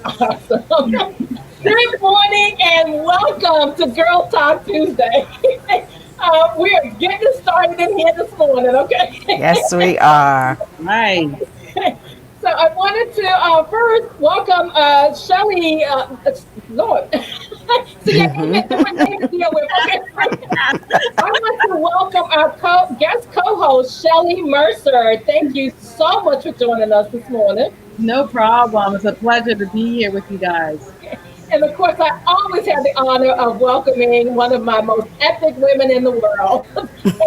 Awesome. Good morning and welcome to Girl Talk Tuesday. We are getting started in here this morning, okay? Yes, we are. Right. So I wanted to first welcome Shelly. Lord, see, I gave me a different name to deal with. Okay. I want to welcome our guest co-host, Shelly Mercer. Thank you so much for joining us this morning. No problem. It's a pleasure to be here with you guys. And of course, I always have the honor of welcoming one of my most epic women in the world,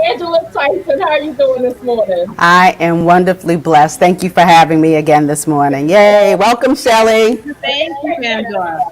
Angela Tyson. How are you doing this morning? I am wonderfully blessed. Thank you for having me again this morning. Yay. Welcome, Shelley. Thank you, Angela.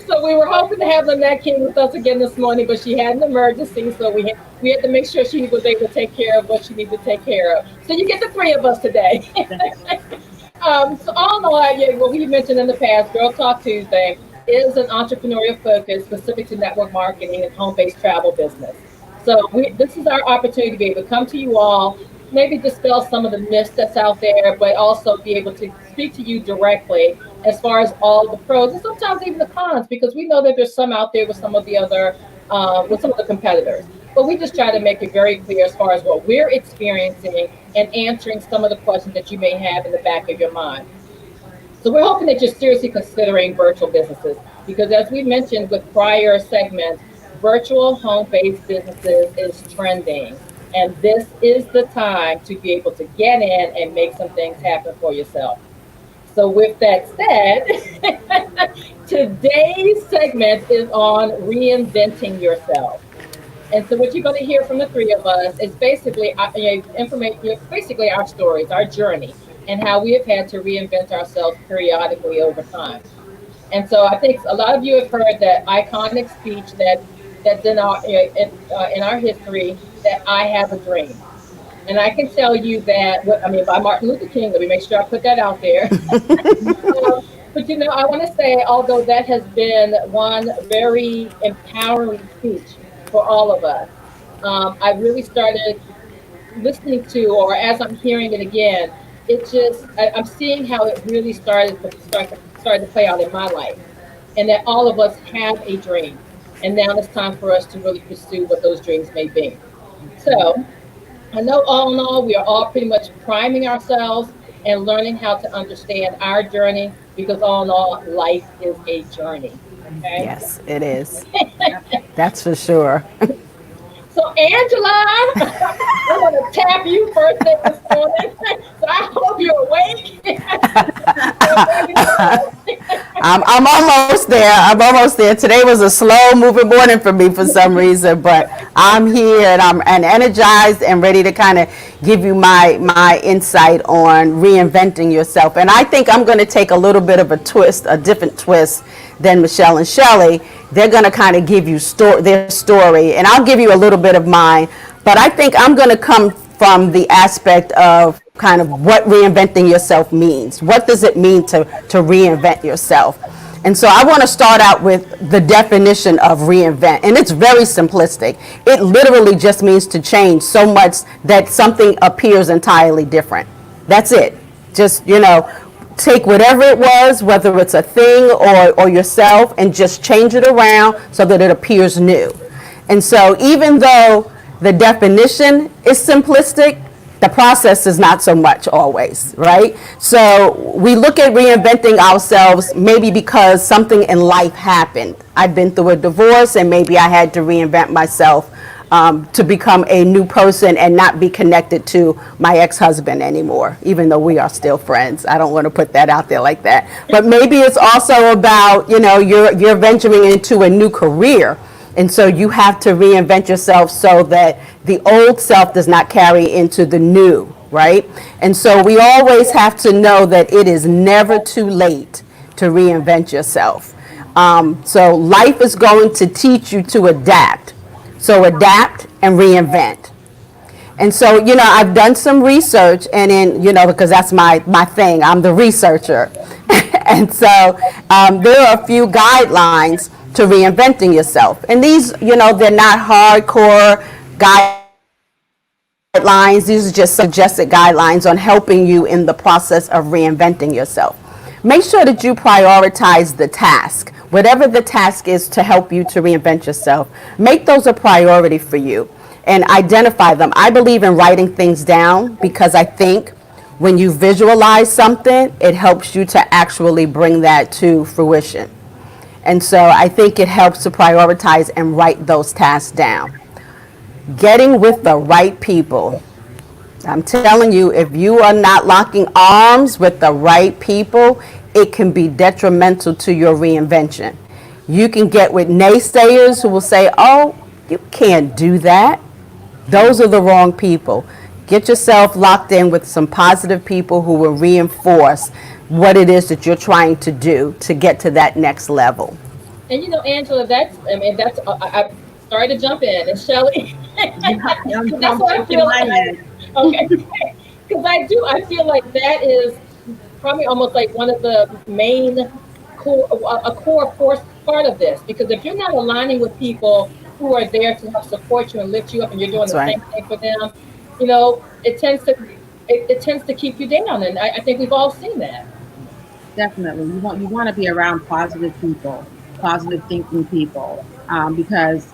So we were hoping to have Lynette King with us again this morning, but she had an emergency, so we had to make sure she was able to take care of what she needed to take care of. So you get the three of us today. So all in all, yeah, what we mentioned in the past, Girl Talk Tuesday is an entrepreneurial focus specific to network marketing and home-based travel business. So this is our opportunity to be able to come to you all, maybe dispel some of the myths that's out there, but also be able to speak to you directly as far as all the pros and sometimes even the cons, because we know that there's some out there with some of the other, with some of the competitors. But we just try to make it very clear as far as what we're experiencing and answering some of the questions that you may have in the back of your mind. So we're hoping that you're seriously considering virtual businesses because as we mentioned with prior segments, virtual home-based businesses is trending. And this is the time to be able to get in and make some things happen for yourself. So with that said, today's segment is on reinventing yourself. And so what you're going to hear from the three of us is basically information, basically our stories, our journey, and how we have had to reinvent ourselves periodically over time. And so I think a lot of you have heard that iconic speech that's in our history that I have a dream. And I can tell you that, I mean, by Martin Luther King, let me make sure I put that out there. But I want to say, although that has been one very empowering speech for all of us, I really started listening to, or as I'm hearing it again, I'm seeing how it really started to play out in my life, and that all of us have a dream, and now it's time for us to really pursue what those dreams may be. So I know all in all, we are all pretty much priming ourselves and learning how to understand our journey because all in all, life is a journey. Okay. Yes, it is. That's for sure. So Angela, I'm gonna tap you first thing this morning. So I hope you're awake. I'm almost there. I'm almost there. Today was a slow moving morning for me for some reason, but I'm here and I'm energized and ready to kind of give you my insight on reinventing yourself. And I think I'm going to take a little bit of a different twist than Michelle and Shelley. They're going to kind of give you their story, and I'll give you a little bit of mine. But I think I'm going to come from the aspect of kind of what reinventing yourself means. What does it mean to reinvent yourself? And so I want to start out with the definition of reinvent. And it's very simplistic. It literally just means to change so much that something appears entirely different. That's it. Just, take whatever it was, whether it's a thing or yourself, and just change it around so that it appears new. And so even though the definition is simplistic, the process is not so much always, right? So we look at reinventing ourselves maybe because something in life happened. I've been through a divorce and maybe I had to reinvent myself to become a new person and not be connected to my ex-husband anymore, even though we are still friends. I don't want to put that out there like that. But maybe it's also about, you're venturing into a new career. And so you have to reinvent yourself so that the old self does not carry into the new, right? And so we always have to know that it is never too late to reinvent yourself. So life is going to teach you to adapt. So adapt and reinvent. And so, I've done some research because that's my thing. I'm the researcher. And so there are a few guidelines to reinventing yourself. And these, they're not hardcore guidelines. These are just suggested guidelines on helping you in the process of reinventing yourself. Make sure that you prioritize the task. Whatever the task is to help you to reinvent yourself, make those a priority for you and identify them. I believe in writing things down because I think when you visualize something, it helps you to actually bring that to fruition. And so I think it helps to prioritize and write those tasks down. Getting with the right people. I'm telling you, if you are not locking arms with the right people, it can be detrimental to your reinvention. You can get with naysayers who will say, oh, you can't do that. Those are the wrong people. Get yourself locked in with some positive people who will reinforce what it is that you're trying to do to get to that next level. And Angela, I'm sorry to jump in, and Shelley, that's what I feel like. Okay, because I feel like that is probably almost like one of the main core force part of this. Because if you're not aligning with people who are there to help support you and lift you up, and you're doing That's the right. same thing for them, it tends to keep you down, and I think we've all seen that. Definitely, you want to be around positive people, positive thinking people, because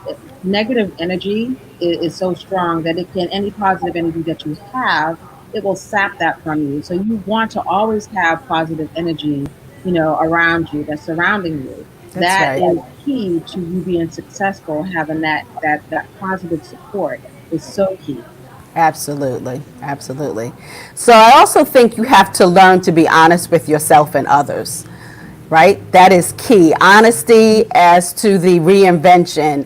negative energy is so strong that any positive energy that you have, it will sap that from you. So you want to always have positive energy, around you, that's surrounding you. That's That right. is key to you being successful. Having that positive support is so key. Absolutely. Absolutely. So I also think you have to learn to be honest with yourself and others, right? That is key. Honesty as to the reinvention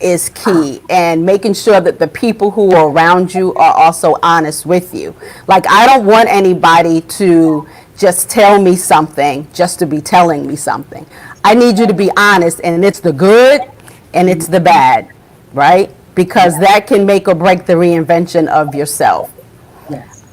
is key, and making sure that the people who are around you are also honest with you. Like, I don't want anybody to just tell me something just to be telling me something. I need you to be honest, and it's the good and it's the bad, right? Because that can make or break the reinvention of yourself. Yes.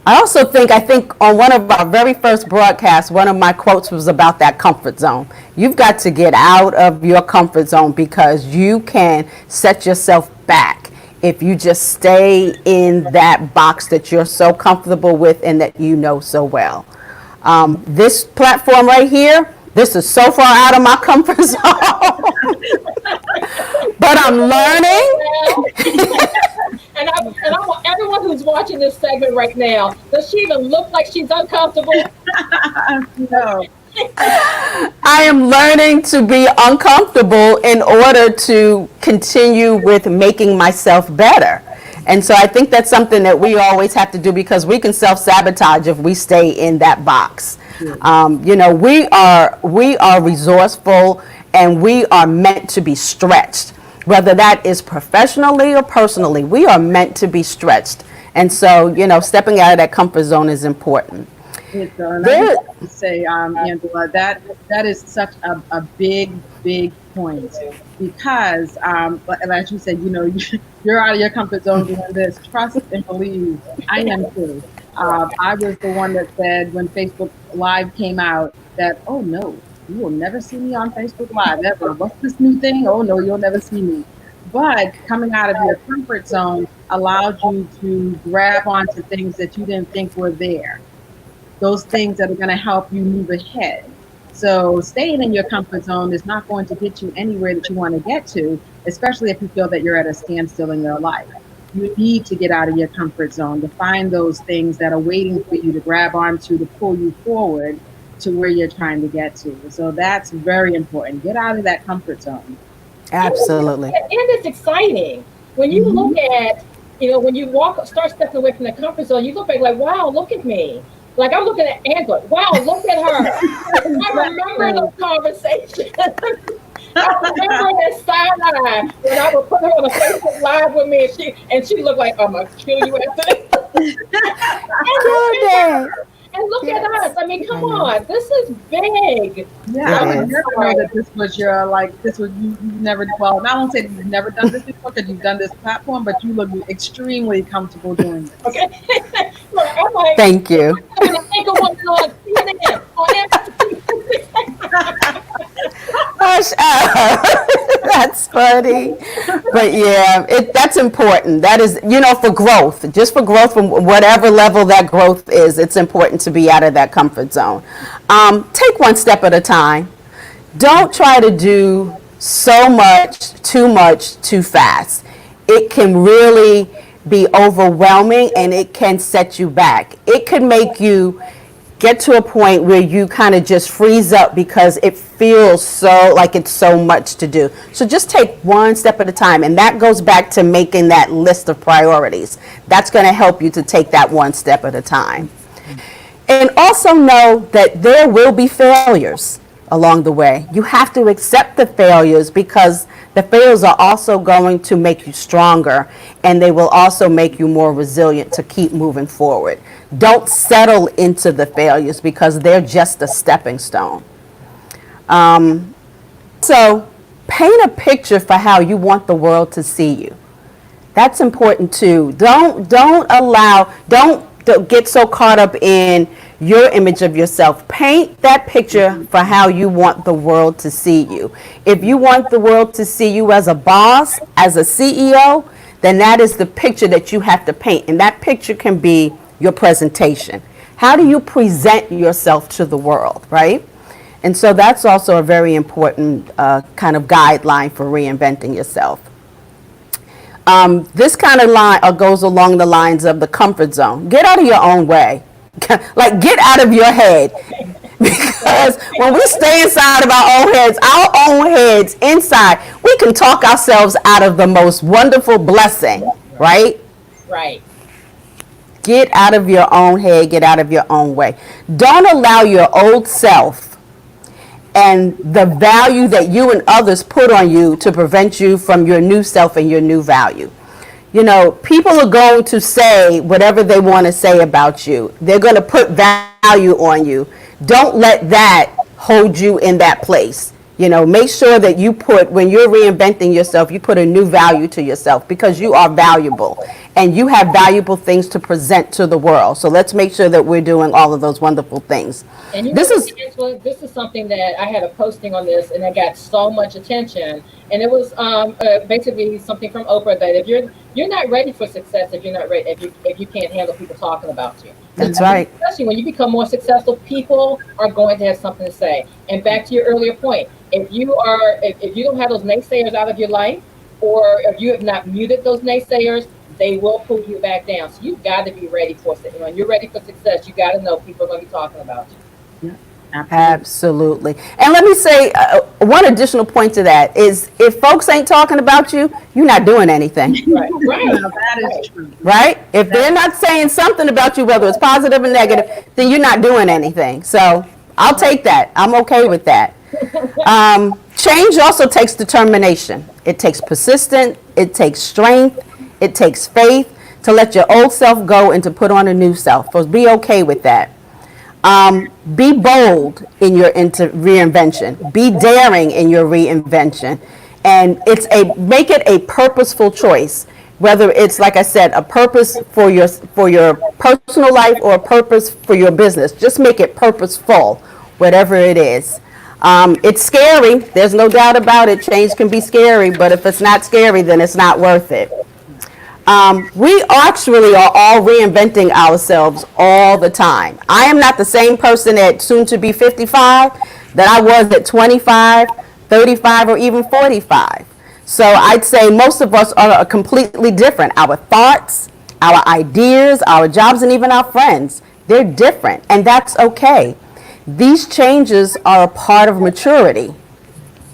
I think on one of our very first broadcasts, one of my quotes was about that comfort zone. You've got to get out of your comfort zone because you can set yourself back if you just stay in that box that you're so comfortable with and that you know so well. This platform right here, this is so far out of my comfort zone, but I'm learning. And I want everyone who's watching this segment right now, does she even look like she's uncomfortable? No. I am learning to be uncomfortable in order to continue with making myself better. And so I think that's something that we always have to do because we can self-sabotage if we stay in that box. We are resourceful and we are meant to be stretched. Whether that is professionally or personally, we are meant to be stretched. And so, stepping out of that comfort zone is important. And I just have to say, Angela, that is such a big point because, as you said, you're out of your comfort zone doing this. Trust and believe. I am too. I was the one that said when Facebook Live came out that, oh no, you will never see me on Facebook Live ever. What's this new thing? Oh no, you'll never see me. But coming out of your comfort zone allowed you to grab onto things that you didn't think were there. Those things that are going to help you move ahead. So staying in your comfort zone is not going to get you anywhere that you want to get to, especially if you feel that you're at a standstill in your life. You need to get out of your comfort zone to find those things that are waiting for you to grab onto to pull you forward to where you're trying to get to. So that's very important. Get out of that comfort zone. Absolutely. And it's exciting. When you look at, when you start stepping away from the comfort zone, you look back like, wow, look at me. Like I'm looking at Angela. Wow, look at her. I remember those conversations. I remember that side eye when I would put her on a Facebook Live with me, and she looked like I'm gonna kill you after this. And look at us. I mean, come on. This is big. Yeah, I would never know that this was you never, well, I don't say that you've never done this before because you've done this platform, but you look extremely comfortable doing this. Okay. Look, I'm like, thank you. Hush up. That's funny. But yeah, that's important. That is, for growth, just for growth from whatever level that growth is, it's important to be out of that comfort zone. Take one step at a time. Don't try to do so much, too fast. It can really be overwhelming and it can set you back. It could make you get to a point where you kind of just freeze up because it feels so like it's so much to do. So just take one step at a time, and that goes back to making that list of priorities. That's going to help you to take that one step at a time. And also know that there will be failures along the way. You have to accept the failures because the failures are also going to make you stronger, and they will also make you more resilient to keep moving forward. Don't settle into the failures because they're just a stepping stone. So paint a picture for how you want the world to see you. That's important too. Don't get so caught up in your image of yourself. Paint that picture for how you want the world to see you. If you want the world to see you as a boss, as a CEO, then that is the picture that you have to paint. And that picture can be your presentation. How do you present yourself to the world, right? And so that's also a very important kind of guideline for reinventing yourself. This kind of line goes along the lines of the comfort zone. Get out of your own way. Like, get out of your head. Because when we stay inside of our own heads inside, we can talk ourselves out of the most wonderful blessing, right? Right. Get out of your own head, get out of your own way. Don't allow your old self and the value that you and others put on you to prevent you from your new self and your new value. People are going to say whatever they want to say about you. They're going to put value on you. Don't let that hold you in that place. Make sure that when you're reinventing yourself, you put a new value to yourself because you are valuable and you have valuable things to present to the world. So let's make sure that we're doing all of those wonderful things. And this is something that I had a posting on this, and I got so much attention. And it was basically something from Oprah that if you're not ready for success, if you're not ready, if you can't handle people talking about you. That's right. Especially when you become more successful, people are going to have something to say. And back to your earlier point, if you don't have those naysayers out of your life, or if you have not muted those naysayers, they will pull you back down. So you've got to be ready for it. When you're ready for success, you got to know people are going to be talking about you. Yeah, absolutely. And let me say one additional point to that is if folks ain't talking about you, you're not doing anything. Right. No, that is true. Right? If they're not saying something about you, whether it's positive or negative, then you're not doing anything. So I'll take that. I'm okay with that. Change also takes determination. It takes persistence. It takes strength. It takes faith to let your old self go and to put on a new self. So be okay with that. Be bold in your reinvention. Be daring in your reinvention. And make it a purposeful choice. Whether it's, like I said, a purpose for your personal life or a purpose for your business. Just make it purposeful, whatever it is. It's scary. There's no doubt about it. Change can be scary, but if it's not scary, then it's not worth it. We actually are all reinventing ourselves all the time. I am not the same person at soon to be 55 that I was at 25, 35, or even 45. So I'd say most of us are completely different. Our thoughts, our ideas, our jobs, and even our friends, they're different, and that's okay. These changes are a part of maturity.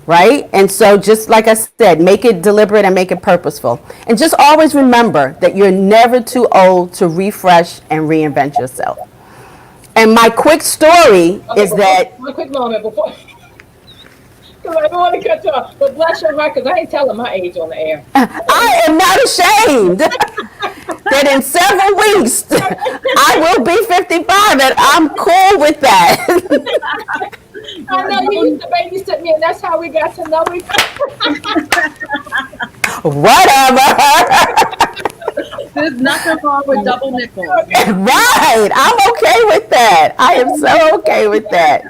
Right? And so just like I said, make it deliberate and make it purposeful. And just always remember that you're never too old to refresh and reinvent yourself. And my quick story is that... One quick moment before... Because I don't want to cut you off. But bless your heart, because I ain't telling my age on the air. I am not ashamed that in several weeks I will be 55 and I'm cool with that. I know you used to babysit me, and that's how we got to know each other. Whatever. There's nothing wrong with double nickels. Right. I'm okay with that. I am so okay with that.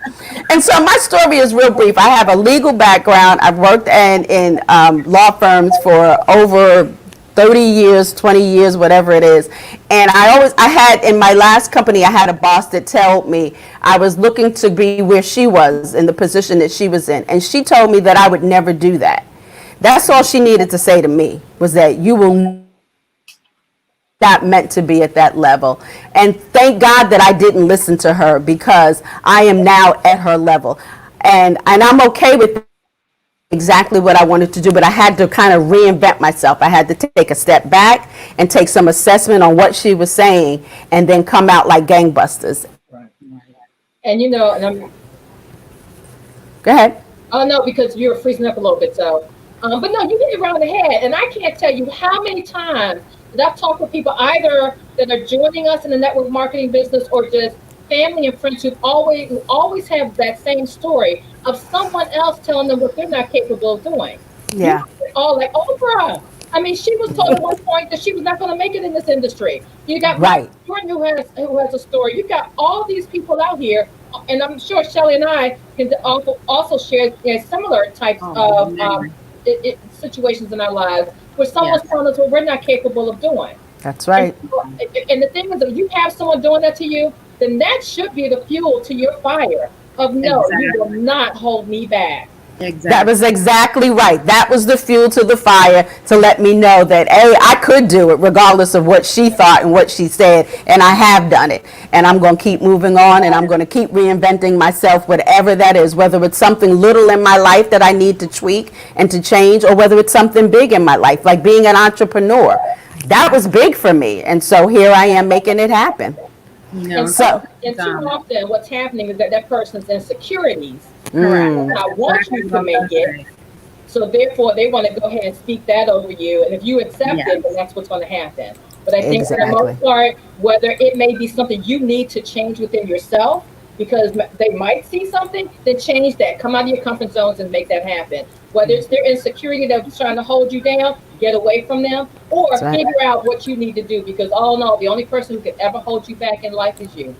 And so my story is real brief. I have a legal background. I've worked in law firms for over 30 years, 20 years, whatever it is. And I had, in my last company, I had a boss that told me I was looking to be where she was in the position that she was in. And she told me that I would never do that. That's all she needed to say to me, was that you will not meant to be at that level. And thank God that I didn't listen to her, because I am now at her level. And I'm okay with exactly what I wanted to do, but I had to kind of reinvent myself. I had to take a step back and take some assessment on what she was saying, and then come out like gangbusters. Right. And you know, and I'm Go ahead. oh no, because you were freezing up a little bit. So, but no, you hit it around the head, and I can't tell you how many times that I've talked with people either that are joining us in the network marketing business, or just family and friends who always have that same story of someone else telling them what they're not capable of doing. You Yeah. all like Oprah. I mean, she was told at one point that she was not going to make it in this industry. You got Michael Right. Jordan who has a story. You got all these people out here, and I'm sure Shelley and I can also share similar types Oh of man, situations in our lives where someone's yes, telling us what we're not capable of doing. That's And, right. and the thing is, if you have someone doing that to you, then that should be the fuel to your fire of no, you will exactly, not hold me back. That exactly. was exactly right. That was the fuel to the fire to let me know that, hey, I could do it regardless of what she thought and what she said. And I have done it. And I'm going to keep moving on, and I'm going to keep reinventing myself, whatever that is, whether it's something little in my life that I need to tweak and to change, or whether it's something big in my life, like being an entrepreneur. That was big for me. And so here I am making it happen. And So, too often, what's happening is that that person's insecurities Correct. mm, That's not want exactly you what to I was make gonna it. say. So therefore, they want to go ahead and speak that over you. And if you accept it, then Yes, that's what's going to happen. But I think for the exactly. most part, whether it may be something you need to change within yourself, because they might see something, then change that. Come out of your comfort zones and make that happen. Whether it's their insecurity that's trying to hold you down, get away from them, That's or right. figure out what you need to do. Because all in all, the only person who can ever hold you back in life is you.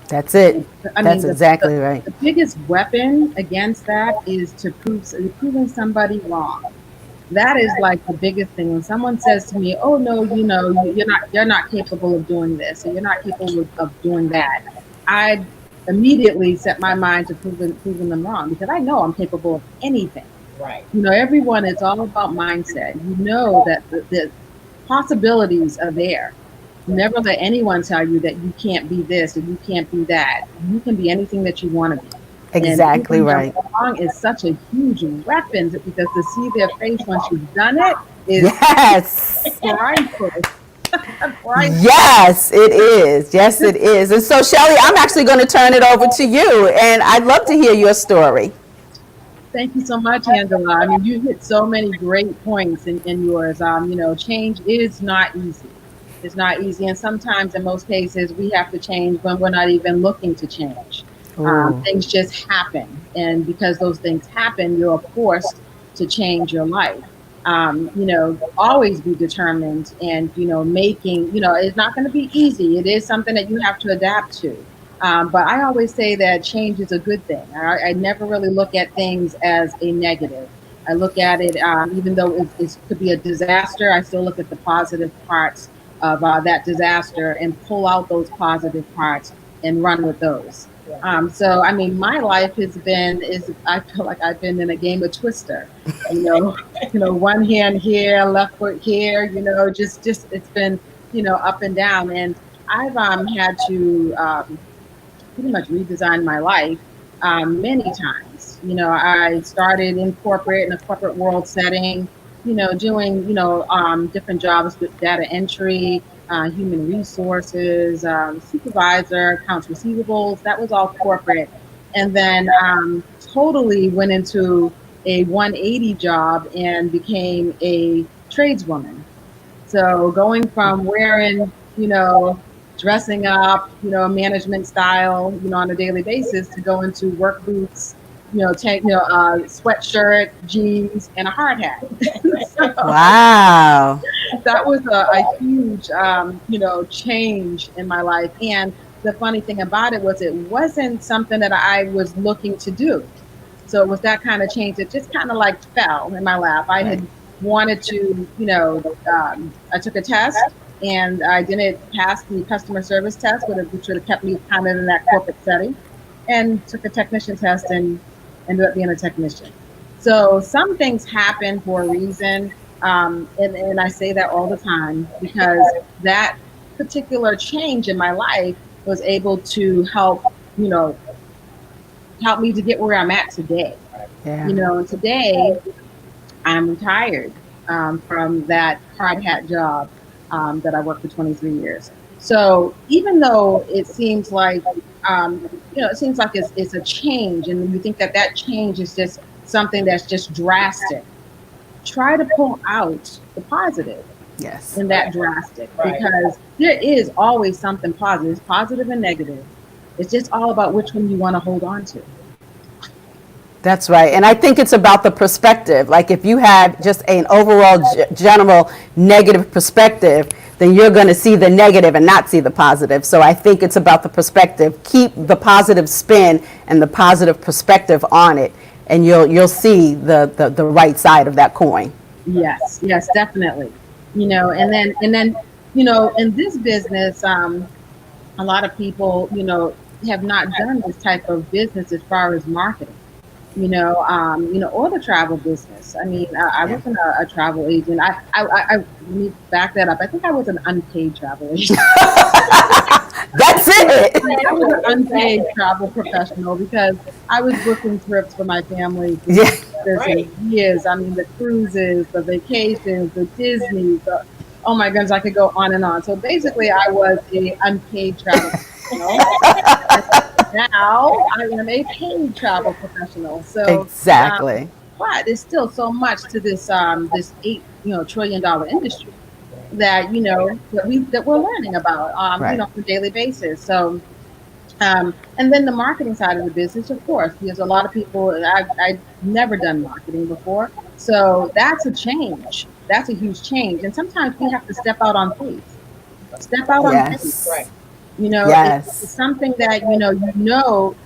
That's it. I That's mean exactly right. the biggest weapon against that is to proving somebody wrong. That is like the biggest thing. When someone says to me, "Oh no, you're not capable of doing this, or you're not capable of doing that," I immediately set my mind to proving them wrong, because I know I'm capable of anything. Right. Everyone, it's all about mindset. You know that the possibilities are there. Never let anyone tell you that you can't be this or you can't be that. You can be anything that you want to be. And Exactly proving them right. wrong is such a huge weapon, because to see their face once you've done it is Yes. priceless. Priceless. Yes, it is. Yes, it is. And so, Shelly, I'm actually going to turn it over to you, and I'd love to hear your story. Thank you so much, Angela. I mean, you hit so many great points in yours. Change is not easy. It's not easy. And sometimes, in most cases, we have to change when we're not even looking to change. Ooh, Things just happen. And because those things happen, you're forced to change your life. Always be determined, and, it's not going to be easy. It is something that you have to adapt to. But I always say that change is a good thing. I never really look at things as a negative. I look at it, even though it could be a disaster, I still look at the positive parts of that disaster and pull out those positive parts and run with those. So, I mean, my life I feel like I've been in a game of Twister. You know, one hand here, left foot here. Just it's been up and down, and I've had to pretty much redesigned my life many times. I started in a corporate world setting, doing, different jobs with data entry, human resources, supervisor, accounts receivables. That was all corporate. And then totally went into a 180 job and became a tradeswoman. So going from wearing, dressing up, management style, on a daily basis, to go into work boots, take, sweatshirt, jeans, and a hard hat. So wow. that was a huge, change in my life. And the funny thing about it was it wasn't something that I was looking to do. So it was that kind of change that just kind of like fell in my lap. I Right. had wanted to, I took a test and I didn't pass the customer service test, which would have kept me kind of in that corporate setting, and took a technician test and ended up being a technician. So some things happen for a reason. And I say that all the time because that particular change in my life was able to you know, help me to get where I'm at today. Yeah. And today I'm retired from that hard hat job that I worked for 23 years. So even though it seems like, it seems like it's a change, and you think that that change is just something that's just drastic, try to pull out the positive Yes. in that drastic, because there is always something positive. It's positive and negative. It's just all about which one you want to hold on to. That's right. And I think it's about the perspective. Like if you have just an overall general negative perspective, then you're going to see the negative and not see the positive. So I think it's about the perspective. Keep the positive spin and the positive perspective on it, and you'll see the right side of that coin. Yes, yes, definitely. And then in this business, a lot of people, have not done this type of business as far as marketing. Or the travel business. I mean, I Yeah. wasn't a travel agent. Let me back that up. I think I was an unpaid travel agent. That's it. I was an unpaid travel professional because I was booking trips for my family for Yeah. years and years. I mean, the cruises, the vacations, the Disney, oh my goodness, I could go on and on. So basically, I was a unpaid travel professional. Now I am a paid travel professional. So, Exactly. but there's still so much to this $8 trillion industry that we're learning about Right. on a daily basis. So and then the marketing side of the business, of course, there's a lot of people. I've never done marketing before, so that's a change. That's a huge change, and sometimes we have to step out on faith. Step out on faith. Yes. It's Yes. something that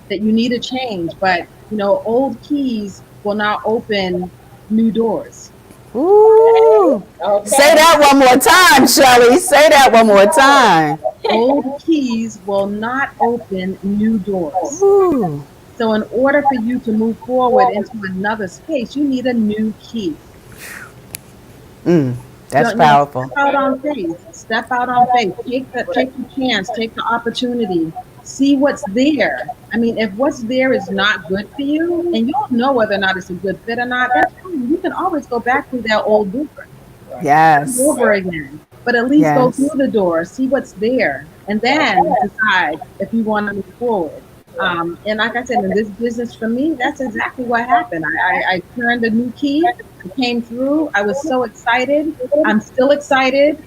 that you need a change, but old keys will not open new doors. Ooh. Say Okay. that one more time, Shelley. Say that one more time. Old keys will not open new doors. Ooh. So in order for you to move forward into another space, you need a new key. That's Step powerful. out on faith. Step out on faith. Take the chance. Take the opportunity. See what's there. I mean, if what's there is not good for you, and you don't know whether or not it's a good fit or not, that's fine. You can always go back through that old door Yes. over again. But at least go through Yes. the door, see what's there, and then decide if you want to move forward. And like I said, in this business for me, that's exactly what happened. I turned a new key, I came through. I was so excited. I'm still excited.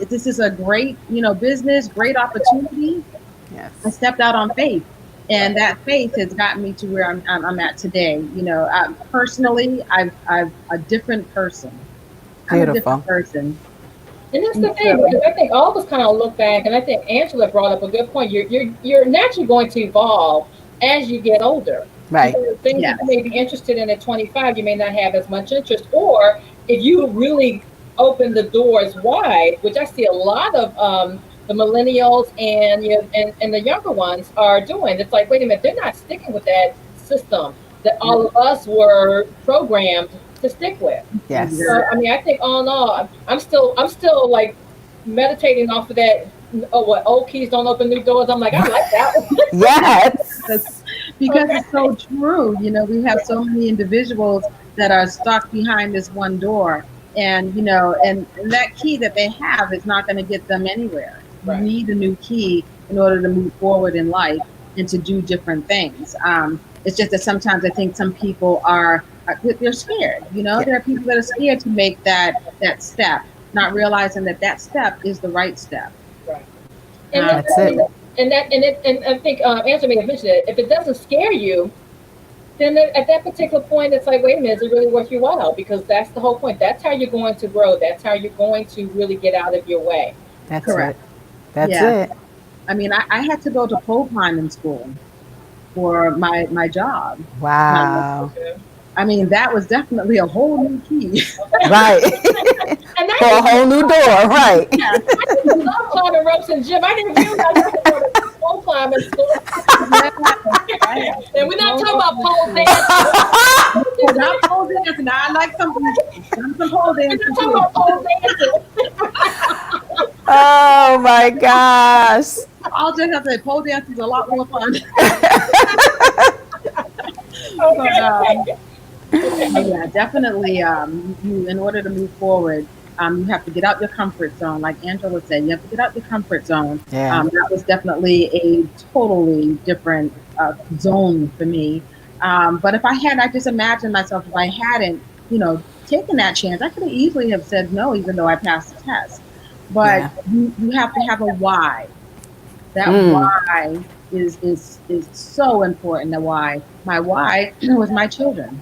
This is a great, business, great opportunity. I Yes. stepped out on faith, and that faith has gotten me to where I'm at today. Personally, I've a different person. I'm a different Beautiful. person. And that's And the thing, so, because I think all of us kind of look back, and I think Angela brought up a good point. You're naturally going to evolve as you get older. Right. So things that you yes. may be interested in at 25, you may not have as much interest. Or if you really open the doors wide, which I see a lot of the millennials and and the younger ones are doing. It's like, wait a minute, they're not sticking with that system that all of us were programmed to stick with. Yes. So I mean, I think all in all, I'm still like meditating off of that. Oh, what old keys don't open new doors. I'm like, I like that Yes. Because one. it's so true. We have so many individuals that are stuck behind this one door, and that key that they have is not going to get them anywhere. You Right. need a new key in order to move forward in life and to do different things. It's just that sometimes I think some people they're scared. Yeah. There are people that are scared to make that step, not realizing that that step is the right step. Right. And That's it. and I think Angela may have mentioned it. If it doesn't scare you, then at that particular point, it's like, wait a minute, is it really worth your while? Because that's the whole point. That's how you're going to grow. That's how you're going to really get out of your way. That's Correct. it. That's Yeah. it. I mean, I had to go to pole climbing school for my job. Um, Wow. Okay. I mean, that was definitely a whole new key. Right. And For a whole new door. Right. Yeah. I used to love climbing ropes in gym. I didn't realize I had to go to pole climbing school. Yeah, I had And we're not no talking about pole idea. dancing. So not pole dancing. I like some pole We're not dancing talking too. about pole dancing. Oh my gosh. I'll just have to say pole dancing is a lot more fun. But Okay. but yeah, definitely. You in order to move forward, you have to get out your comfort zone. Like Angela said, you have to get out your comfort zone. Yeah. That was definitely a totally different zone for me. But if I had, I just imagine myself if I hadn't, taken that chance, I could have easily have said no, even though I passed the test. But Yeah. you have to have a why. That Mm. why is so important. The why. My why was my children.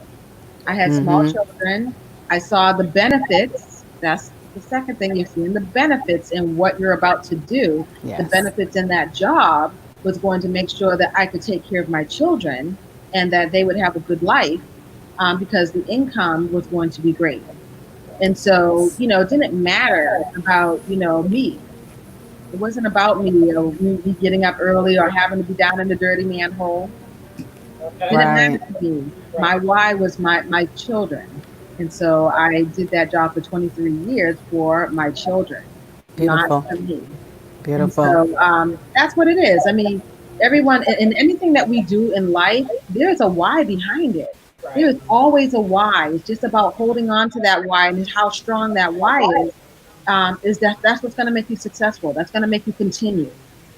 I had small Mm-hmm. children. I saw the benefits. That's the second thing you're seeing the benefits in what you're about to do. The Yes. benefits in that job was going to make sure that I could take care of my children and that they would have a good life because the income was going to be great. And so, it didn't matter about, me. It wasn't about me, me getting up early or having to be down in the dirty manhole. Okay. Didn't matter Right. to me. Right. My why was my children. And so I did that job for 23 years for my children, not Beautiful. for me. And Beautiful. so that's what it is. I mean, everyone, in anything that we do in life, there's a why behind it. Right. There's always a why. It's just about holding on to that why and how strong that why is. That's what's going to make you successful. That's going to make you continue.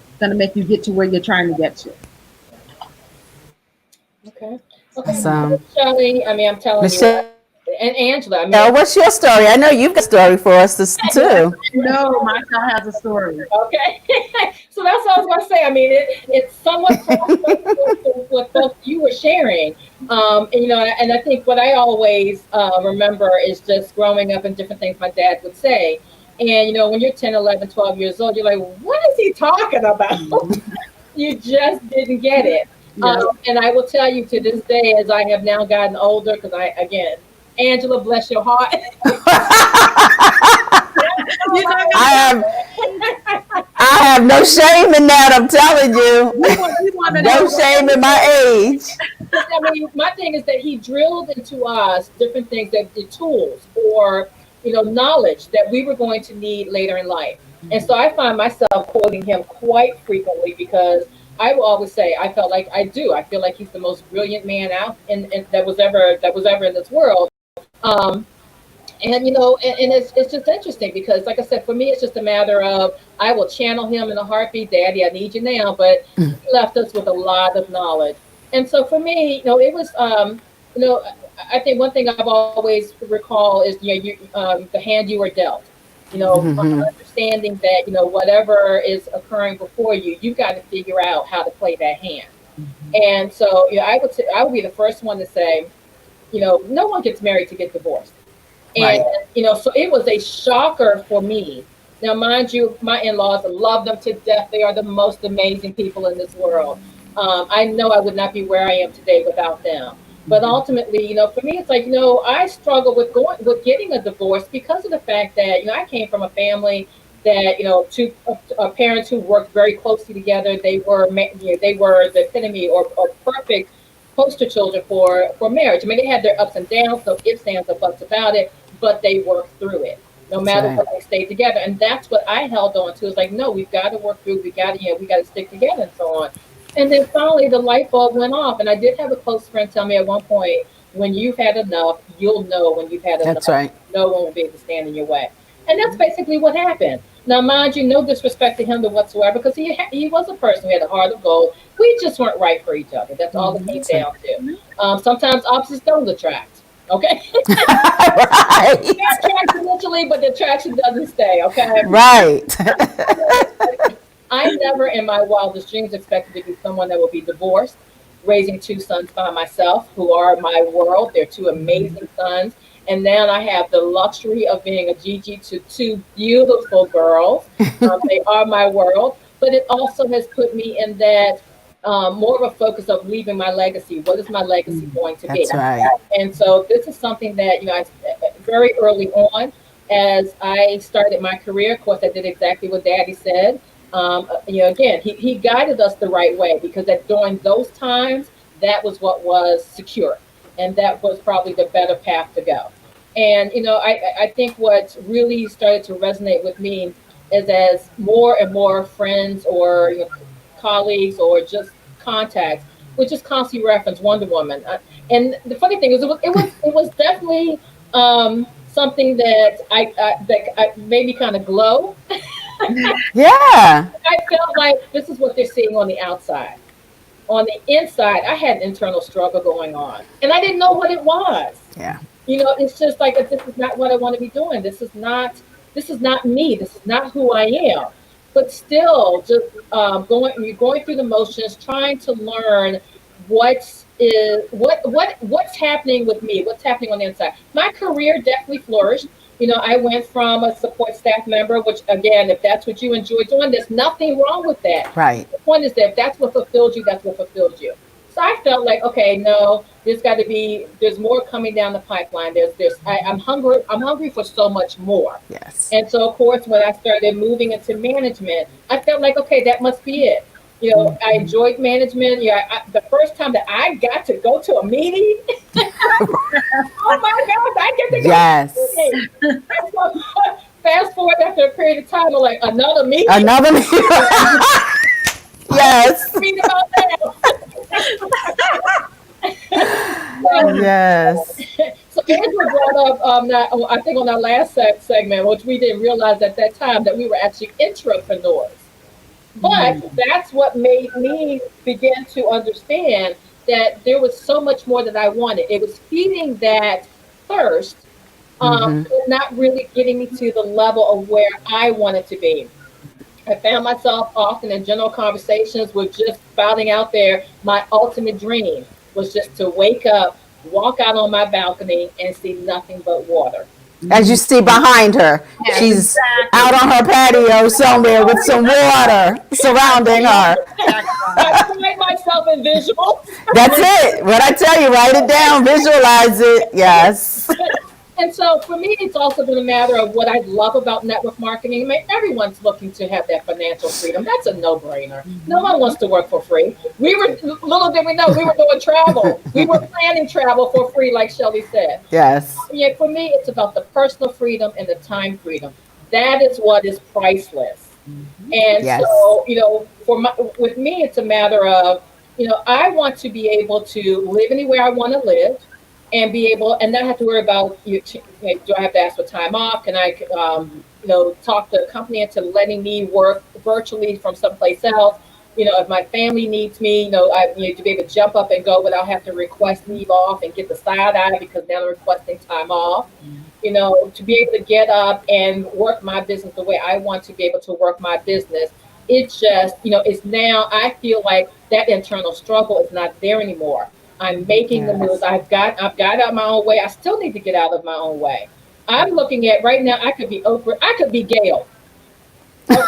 It's going to make you get to where you're trying to get to. Okay. Okay. Awesome. Shelley, I mean, I'm telling you, Michelle, and Angela, I what's mean, your story? I know you've got a story for us too. No, Marshall has a story. okay. So that's what I was going to say. I mean, it's somewhat crossed with what both you were sharing. And, and I think what I always remember is just growing up and different things my dad would say. And, when you're 10, 11, 12 years old, you're like, what is he talking about? You just didn't get it. Yes. And I will tell you to this day, as I have now gotten older, because again, Angela, bless your heart. You're not I gonna have I have no shame in that. I'm telling you, we want to no know. shame in my age. I mean, my thing is that he drilled into us different things, that the tools or knowledge that we were going to need later in life. And so I find myself quoting him quite frequently because I will always say I felt like I do. I feel like he's the most brilliant man out in that was ever in this world. Um, and and it's just interesting because, like I said, for me it's just a matter of I will channel him in a heartbeat. Daddy, I need you now. But he left us with a lot of knowledge. And so for me, it was you know I think one thing I've always recall is the hand you were dealt. Understanding that whatever is occurring before you, you've got to figure out how to play that hand. And so I would be the first one to say, no one gets married to get divorced. And, Right. so it was a shocker for me. Now, mind you, my in laws, I love them to death. They are the most amazing people in this world. I know I would not be where I am today without them. But ultimately, for me, it's like, I struggle with getting a divorce because of the fact that, I came from a family that, two parents who worked very closely together. They were the epitome or perfect poster children for marriage. I mean, they had their ups and downs, no ifs, ands, or buts about it, but they worked through it. No That's matter right. what, they stayed together, and that's what I held on to. It's like, no, we've got to work through. We got to stick together, and so on. And then finally, the light bulb went off, and I did have a close friend tell me at one point, "When you've had enough, you'll know when you've had That's enough. right. No one will be able to stand in your way." And that's basically what happened. Now, mind you, no disrespect to him whatsoever, because he was a person who had a heart of gold. We just weren't right for each other. That's all it came That's right. down to. Sometimes opposites don't attract. Okay, Right. they're attracted initially, but the attraction doesn't stay. Okay, Right. I never in my wildest dreams expected to be someone that would be divorced, raising two sons by myself, who are my world. They're two amazing sons. And now I have the luxury of being a Gigi to two beautiful girls. They are my world. but it also has put me in that more of a focus of leaving my legacy. What is my legacy going to be? That's right. And so this is something that, very early on, as I started my career, of course, I did exactly what Daddy said. Again, he guided us the right way because during those times, that was what was secure. And that was probably the better path to go. And, I think what really started to resonate with me is as more and more friends or colleagues or just contacts would just constantly reference Wonder Woman. And the funny thing is, it was definitely something that I made me kind of glow. Yeah. I felt like this is what they're seeing on the outside. On the inside, I had an internal struggle going on, and I didn't know what it was. Yeah. It's just like this is not what I want to be doing. This is not me. This is not who I am. But still, just you're going through the motions, trying to learn what's happening with me, what's happening on the inside. My career definitely flourished. I went from a support staff member, which again, if that's what you enjoy doing, there's nothing wrong with that. Right. The point is that if that's what fulfills you, that's what fulfills you. So I felt like, okay, no, there's more coming down the pipeline. I'm hungry for so much more. Yes. And so, of course, when I started moving into management, I felt like, okay, that must be it. I enjoyed management. The first time that I got to go to a meeting, oh my God, I get to go Yes. to a meeting. So, fast forward after a period of time, I'm like, another meeting? Another meeting. Yes. Meeting about that. Yes. So Angela brought up, I think on our last segment, which we didn't realize at that time that we were actually intrapreneurs. But that's what made me begin to understand that there was so much more that I wanted. It was feeding that thirst, Mm-hmm. but not really getting me to the level of where I wanted to be. I found myself often in general conversations with just spouting out there my ultimate dream was just to wake up, walk out on my balcony, and see nothing but water. As you see behind her, Yes, she's exactly. out on her patio somewhere with some water surrounding her. I find myself in visuals. That's it. What I tell you, write it down, visualize it. Yes. And so for me, it's also been a matter of what I love about network marketing. I mean, everyone's looking to have that financial freedom. That's a no-brainer. No one wants to work for free. Little did we know, we were doing travel. We were planning travel for free, like Shelly said. Yes. Yeah, for me, it's about the personal freedom and the time freedom. That is what is priceless. And Yes. so, with me, it's a matter of, I want to be able to live anywhere I want to live and be able and not have to worry about do I have to ask for time off? Can I talk the company into letting me work virtually from someplace else? If my family needs me, to be able to jump up and go without having to request leave off and get the side eye because now I'm requesting time off. To be able to get up and work my business the way I want to be able to work my business. It's just, it's now I feel like that internal struggle is not there anymore. I'm making the moves. Yes. I've got out my own way. I still need to get out of my own way. I'm looking at right now, I could be Oprah, I could be Gail. Okay.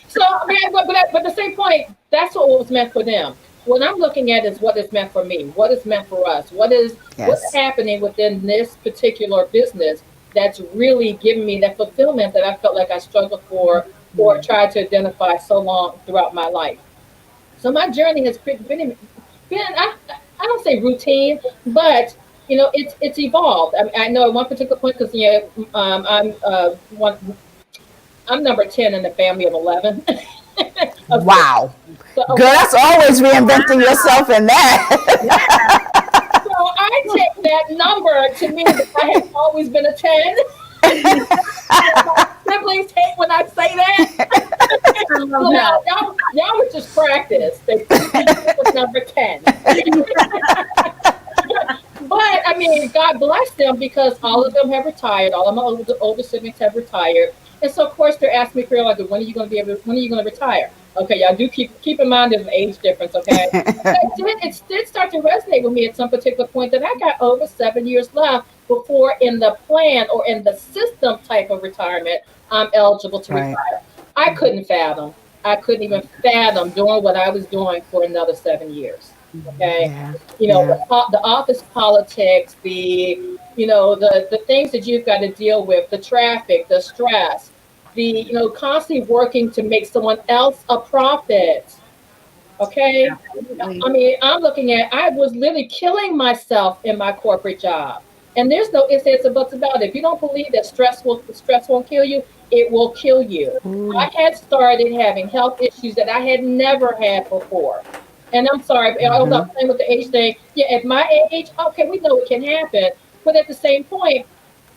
So, man, but the same point, that's what was meant for them. What I'm looking at is what is meant for me, what is meant for us, what's Yes. happening within this particular business that's really giving me that fulfillment that I felt like I struggled for or tried to identify so long throughout my life. So my journey has been I don't say routine, but it's evolved. I know at one particular point because I'm number 10 in the family of 11. Wow. So, Girl, okay, that's always reinventing yourself in that. so I take that number to mean that I have always been a 10. My siblings hate when I say that. I So love that. y'all would just practice. They think it was number 10. But I mean, God bless them because all of them have retired. All of my older siblings have retired. And so of course they're asking me periodically, when are you going to retire? Okay, y'all do keep in mind there's an age difference, okay? But it did start to resonate with me at some particular point that I got over 7 years left before in the plan or in the system type of retirement I'm eligible to Right. retire. I couldn't fathom. I couldn't even fathom doing what I was doing for another 7 years. Okay, Yeah. the, Yeah. the office politics, the things that you've got to deal with, the traffic, the stress, constantly working to make someone else a profit. Okay. Absolutely. I mean, I was literally killing myself in my corporate job. And there's no ifs, ands, or buts about it. If you don't believe that stress won't kill you, it will kill you. I had started having health issues that I had never had before. And I'm sorry, I'm not playing with the age thing. Yeah, at my age, okay, we know it can happen. But at the same point,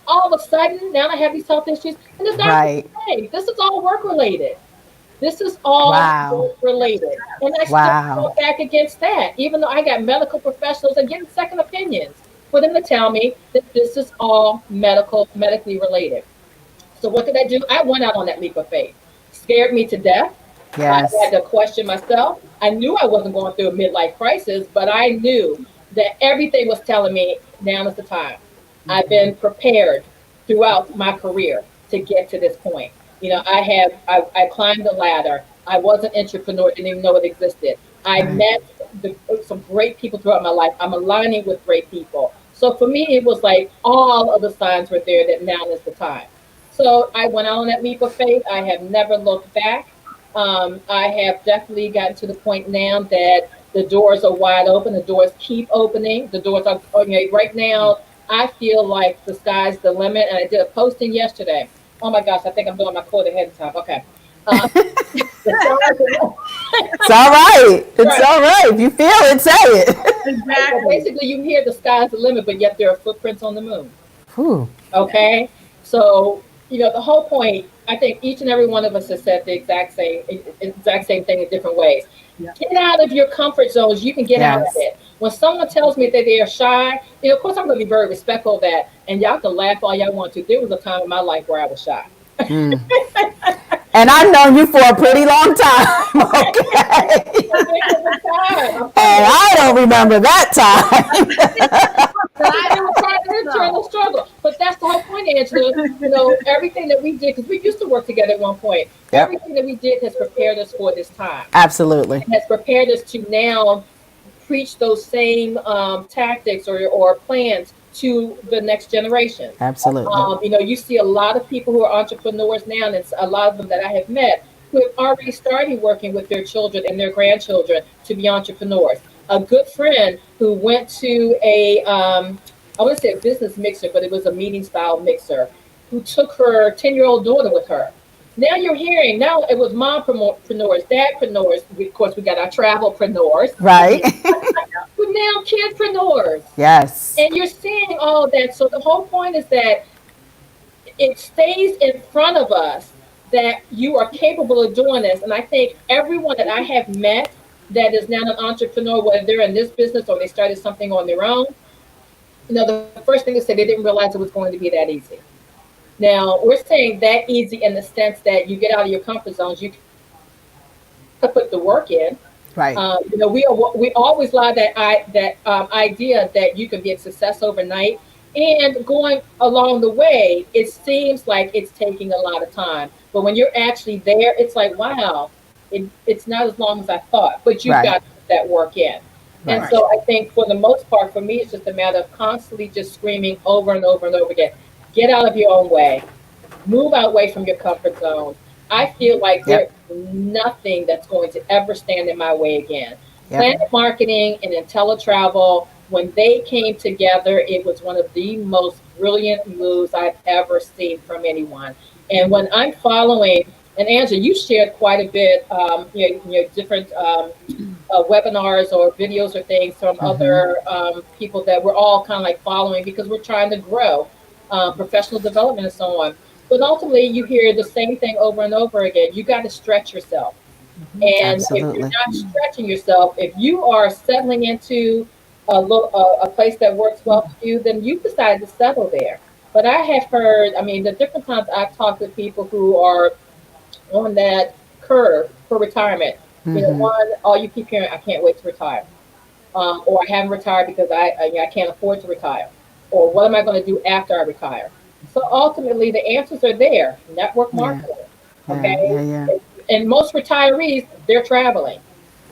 all of a sudden, now I have these health issues. And the doctor Right. saying, this is all work related. This is all Wow. work related. And I still Wow. fought back against that, even though I got medical professionals and getting second opinions for them to tell me that this is all medically related. So what did I do? I went out on that leap of faith. Scared me to death. I had Yes. to question myself. I knew I wasn't going through a midlife crisis, but I knew that everything was telling me now is the time. I've been prepared throughout my career to get to this point. I climbed the ladder. I was an entrepreneur, didn't even know it existed. I Right. met some great people throughout my life. I'm aligning with great people. So for me, it was like all of the signs were there that now is the time. So I went out on that leap of faith. I have never looked back. I have definitely gotten to the point now that the doors are wide open. The doors keep opening. The doors are, right now. I feel like the sky's the limit. And I did a posting yesterday. Oh my gosh, I think I'm doing my quote ahead of time. Okay. Uh, the sky's the limit. It's all right. It's Right. all right. If you feel it, say it. Right. So Exactly. basically, you hear the sky's the limit, but yet there are footprints on the moon. Whew. Okay. So, the whole point, I think each and every one of us has said the exact same thing in different ways. Yeah. Get out of your comfort zones. You can get out of Yes. it. When someone tells me that they are shy, of course I'm going to be very respectful of that. And y'all can laugh all y'all want to. There was a time in my life where I was shy. And I've known you for a pretty long time. Okay. There was a time. I'm telling And you, I don't remember that time. it was part of the internal struggle. But that's the whole point, Angela. Everything that we did, because we used to work together at one point, Yep. everything that we did has prepared us for this time. Absolutely. Has prepared us to now preach those same tactics or plans to the next generation. Absolutely. You see a lot of people who are entrepreneurs now, and it's a lot of them that I have met who have already started working with their children and their grandchildren to be entrepreneurs. A good friend who went to I want to say a business mixer, but it was a meeting style mixer, who took her 10-year-old daughter with her. Now you're hearing, now it was mompreneurs, dadpreneurs, of course we got our travelpreneurs, Right. but now kidpreneurs. Yes. And you're seeing all of that. So the whole point is that it stays in front of us that you are capable of doing this. And I think everyone that I have met that is now an entrepreneur, whether they're in this business or they started something on their own, the first thing they say, they didn't realize it was going to be that easy. Now we're saying that easy in the sense that you get out of your comfort zones, you can put the work in. Right. We always lie that idea that you can be a success overnight, and going along the way, it seems like it's taking a lot of time. But when you're actually there, it's like, wow, it's not as long as I thought. But you've Right. got to put that work in. And Right. so I think for the most part, for me, it's just a matter of constantly just screaming over and over and over again, get out of your own way, move out away from your comfort zone. I feel like Yep. there's nothing that's going to ever stand in my way again. Yep. Planet Marketing and IntelliTravel, when they came together, it was one of the most brilliant moves I've ever seen from anyone. And when I'm following, and Angela, you shared quite a bit, different webinars or videos or things from other people that we're all kind of like following because we're trying to grow professional development and so on. But ultimately, you hear the same thing over and over again. You got to stretch yourself. And if you're Absolutely. not stretching yourself, if you are settling into a place that works well for you, then you decide to settle there. But I have heard, I mean, the different times I've talked with people who are on that curve for retirement. One, oh, you keep hearing, I can't wait to retire. Or I haven't retired because I can't afford to retire. Or what am I going to do after I retire? So ultimately, the answers are there. Network Yeah. marketing, Yeah. okay? Yeah. Yeah. And most retirees, they're traveling.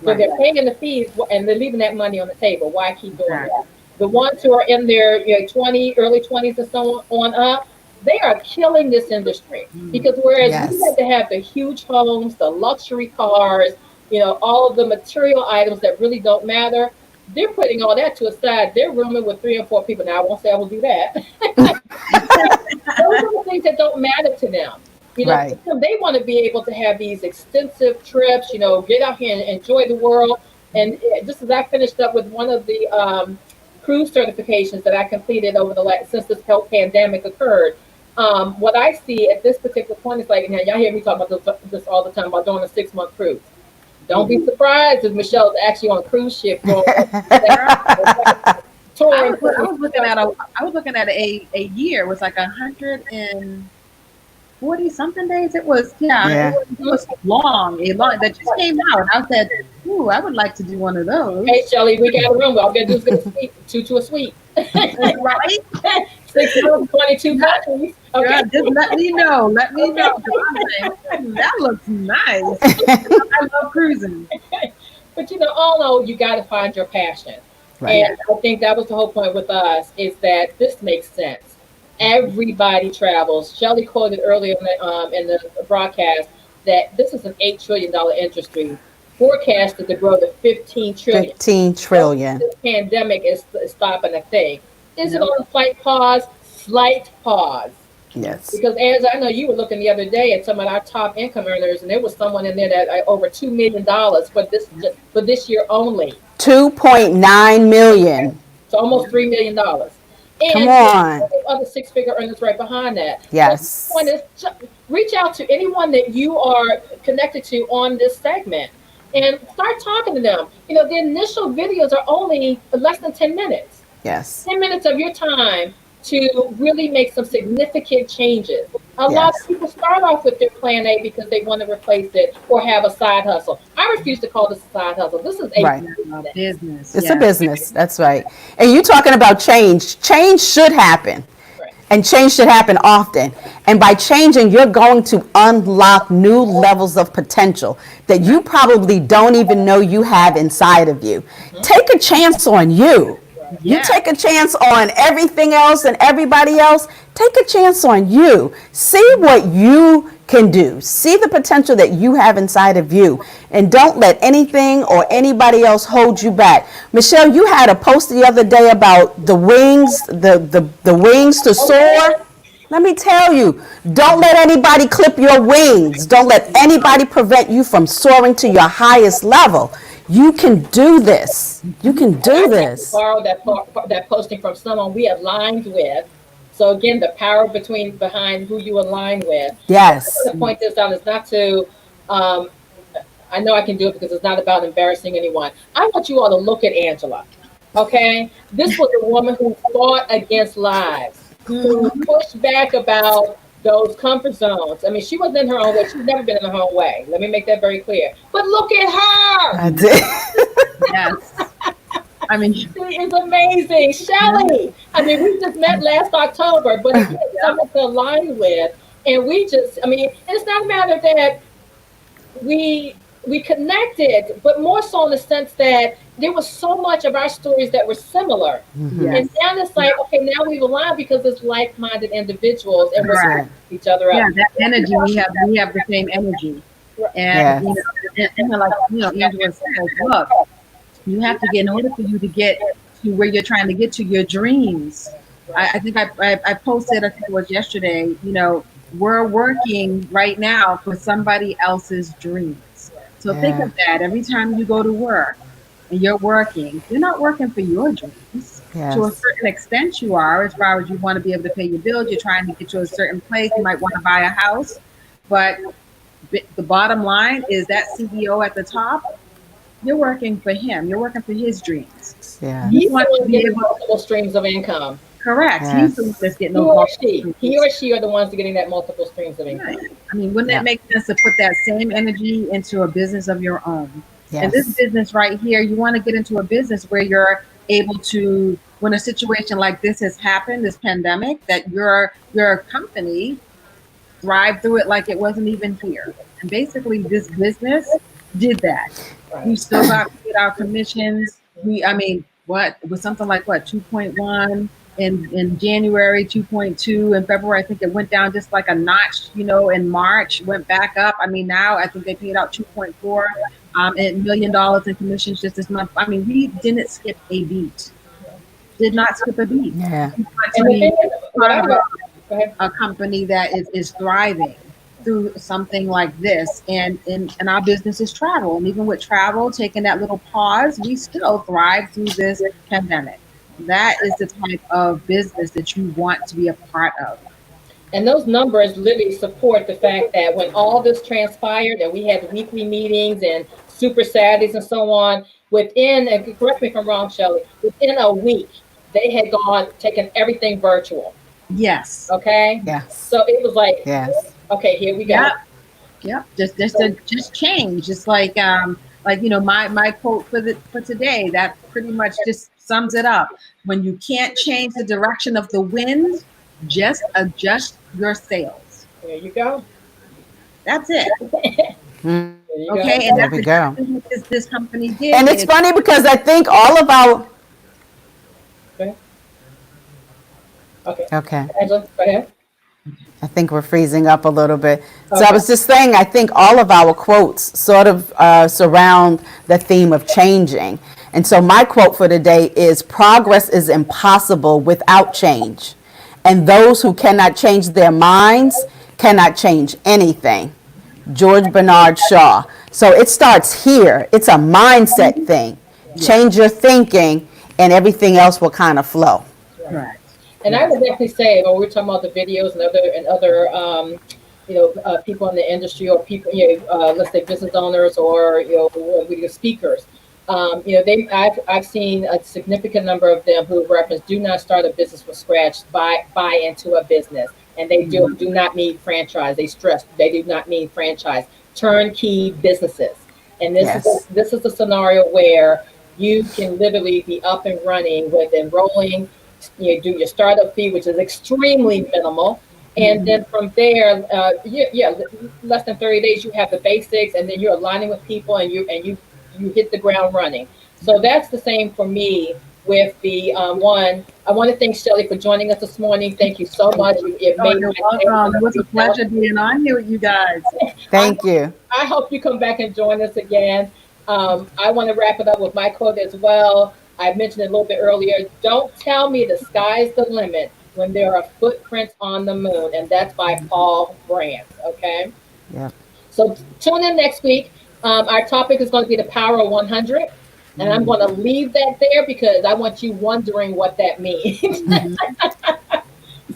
So Right. they're paying the fees and they're leaving that money on the table. Why keep doing Exactly. that? The ones who are in their 20, early 20s and so on up, they are killing this industry. Mm. Because whereas we Yes. had to have the huge homes, the luxury cars, all of the material items that really don't matter, they're putting all that to a side. They're rooming with three and four people. Now, I won't say I will do that. Those are the things that don't matter to them. Right. They want to be able to have these extensive trips, get out here and enjoy the world. And just as I finished up with one of the cruise certifications that I completed over the last, since this health pandemic occurred, what I see at this particular point is like, now y'all hear me talk about this all the time about doing a 6-month cruise. Don't be surprised if Michelle's actually on a cruise ship going touring. I was looking at a year. It was like 140 something days. It was, yeah, Yeah. it was long that just came out. I said, ooh, I would like to do one of those. Hey, Shelly, we got a room. All we got to do is get a suite, two to a suite. Right? 6 months, 22 countries. Okay. Yeah, just let me know. Let me know. 'Cause I'm saying, that looks nice. I love cruising. But all in all, you got to find your passion. Right. And I think that was the whole point with us, is that this makes sense. Everybody travels. Shelley quoted earlier in the broadcast that this is an $8 trillion industry, forecasted to grow to 15 trillion. 15 trillion. This pandemic is stopping a thing. Is it Nope. on a slight pause? Slight pause. Yes. Because as I know, you were looking the other day at some of our top income earners, and there was someone in there that over $2 million for this year only. 2.9 million. So almost $3 million. Come And on. other 6-figure earners right behind that. Yes. So the point is, reach out to anyone that you are connected to on this segment and start talking to them. The initial videos are only less than 10 minutes. Yes. 10 minutes of your time to really make some significant changes. A lot Yes. of people start off with their plan A because they want to replace it or have a side hustle. I refuse to call this a side hustle. This is a Right. Business. It's Yeah. a business. That's right. And you talking about change. Change should happen. Right. And change should happen often. And by changing, you're going to unlock new levels of potential that you probably don't even know you have inside of you. Take a chance on you. You Yeah. take a chance on everything else and everybody else. Take a chance on you. See what you can do. See the potential that you have inside of you. And don't let anything or anybody else hold you back. Michelle, you had a post the other day about the wings, the wings to soar. Let me tell you, don't let anybody clip your wings. Don't let anybody prevent you from soaring to your highest level. You can do this. You can do this. Borrow that posting from someone we aligned with. So again, the power behind who you align with. Yes. The point this out is not to. I know I can do it because it's not about embarrassing anyone. I want you all to look at Angela. Okay, this was a woman who fought against lies, who pushed back about those comfort zones. I mean, she wasn't in her own way. She's never been in her own way. Let me make that very clear. But look at her. I did. Yes. I mean, She is amazing. Shelly. I mean, we just met last October, but again, someone to align with. And it's not a matter that we connected, but more so in the sense that there was so much of our stories that were similar. yes. And now it's like, okay, now we've aligned because it's like-minded individuals and we're Right. supporting each other Yeah, up. that energy, we have the same energy. Yes. And, like, Angela says, look, you have to get, in order for you to get to where you're trying to get to your dreams. I think I posted, I think it was yesterday, we're working right now for somebody else's dreams. So think Yeah. of that. Every time you go to work and you're working, you're not working for your dreams. Yes. To a certain extent you are, as far as you want to be able to pay your bills, you're trying to get to a certain place, you might want to buy a house. But the bottom line is that CEO at the top, you're working for him. You're working for his dreams. Yeah. He's You the want to one be getting able, multiple streams of income. correct. Yes. He's the one that's getting He those or multiple she. streams. He or she are the ones that are getting that multiple streams of income. Right. I mean, wouldn't it Yeah. make sense to put that same energy into a business of your own? And this Yes. business right here, you want to get into a business where you're able to, when a situation like this has happened, this pandemic, that your company thrive through it like it wasn't even here. And basically, this business did that. We Right. still got paid our commissions. I mean, what it was something like what 2.1 in January, 2.2 in February. I think it went down just like a notch, in March, went back up. I mean, now I think they paid out 2.4 and $1 million in commissions just this month. I mean, we didn't skip a beat. Did not skip a beat. Yeah. We want to And the be thing is, what part I of like, go ahead. a company that is thriving through something like this, and our business is travel, and even with travel taking that little pause, we still thrive through this pandemic. That is the type of business that you want to be a part of. And those numbers literally support the fact that when all this transpired and we had weekly meetings and super Saturdays and so on, within, and correct me if I'm wrong, Shelley, within a week, they had taken everything virtual. Yes. Okay. Yes. So it was like, Yes. okay, here we Yep. go. Yep. Just So, to just change. Just like my quote for today that pretty much just sums it up. When you can't change the direction of the wind, just adjust your sails. there you go. That's it. There you go. Okay, and There that's we go. exactly what this company did. And And it's it's funny because I think all of our Okay. Okay. okay. Angela, go ahead. I think we're freezing up a little bit. So I Okay. was just saying, I think all of our quotes sort of surround the theme of changing. And so my quote for today is progress is impossible without change. And those who cannot change their minds cannot change anything. George Bernard Shaw. So it starts here. It's a mindset thing. yeah, Change your thinking, and everything else will kind of flow. Right. correct. And I Yes. would definitely say when we're talking about the videos and other people in the industry or people, let's say business owners or video speakers. I've seen a significant number of them who reference do not start a business from scratch, buy into a business, and they do not need franchise. They stress they do not need franchise. Turnkey businesses, and Yes. this is a scenario where you can literally be up and running with enrolling. You do your startup fee, which is extremely minimal, and Mhm. then from there, less than 30 days, you have the basics, and then you're aligning with people, and you hit the ground running. So that's the same for me with the one. I want to thank Shelley for joining us this morning. Thank you so much. It Oh, made you're my day. welcome. It was a pleasure being on here with you guys. I Thank you. I hope you come back and join us again. I want to wrap it up with my quote as well. I mentioned it a little bit earlier. Don't tell me the sky's the limit when there are footprints on the moon, and that's by Paul Grant. Okay, Yep. so tune in next week. Our topic is going to be the power of 100, and I'm going to leave that there because I want you wondering what that means. Mhm.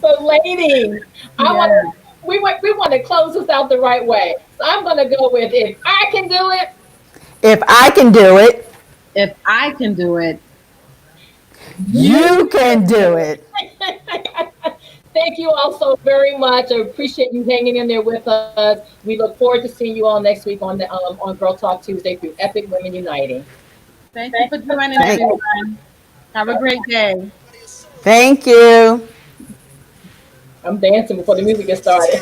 So, ladies, I want Yeah. to we want to close this out the right way. So I'm going to go with if I can do it, If I can do it, If I can do it, you. you can do it. Thank you all so very much. I appreciate you hanging in there with us. We look forward to seeing you all next week on Girl Talk Tuesday through Epic Women Uniting. thank you for joining, Thank, everyone. Have a great day. thank you. I'm dancing before the music gets started.